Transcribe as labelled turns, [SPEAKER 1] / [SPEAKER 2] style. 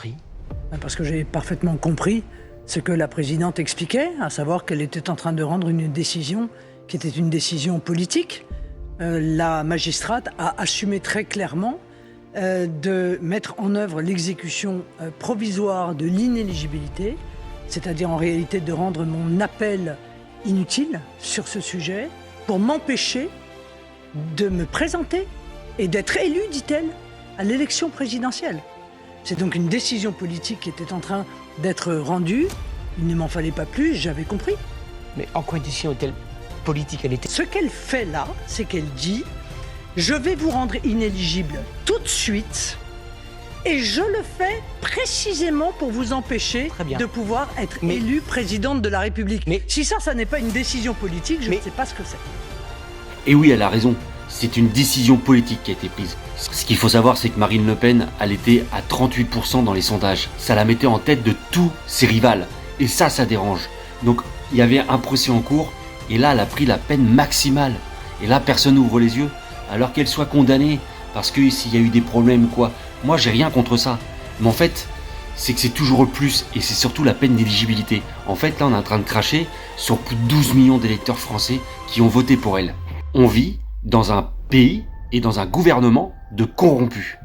[SPEAKER 1] compris?
[SPEAKER 2] Parce que j'ai parfaitement compris ce que la présidente expliquait, à savoir qu'elle était en train de rendre une décision qui était une décision politique. La magistrate a assumé très clairement de mettre en œuvre l'exécution provisoire de l'inéligibilité, c'est-à-dire en réalité de rendre mon appel inutile sur ce sujet pour m'empêcher de me présenter et d'être élu, dit-elle, à l'élection présidentielle. C'est donc une décision politique qui était en train d'être rendue. Il ne m'en fallait pas plus, j'avais compris.
[SPEAKER 1] Mais en quoi une décision est-elle politique? Elle était...
[SPEAKER 2] Ce qu'elle fait là, c'est qu'elle dit « Je vais vous rendre inéligible tout de suite et je le fais précisément pour vous empêcher de pouvoir être élu présidente de la République. » Si ça n'est pas une décision politique, je ne sais pas ce que c'est.
[SPEAKER 3] Et oui, elle a raison. C'est une décision politique qui a été prise. Ce qu'il faut savoir, c'est que Marine Le Pen, elle était à 38% dans les sondages. Ça la mettait en tête de tous ses rivales. Et ça dérange. Donc, il y avait un procès en cours. Et là, elle a pris la peine maximale. Et là, personne n'ouvre les yeux. Alors qu'elle soit condamnée. Parce que s'il y a eu des problèmes, quoi. Moi, j'ai rien contre ça. Mais en fait, c'est que c'est toujours le plus. Et c'est surtout la peine d'éligibilité. En fait, là, on est en train de cracher sur plus de 12 millions d'électeurs français qui ont voté pour elle. On vit dans un pays et dans un gouvernement de corrompus.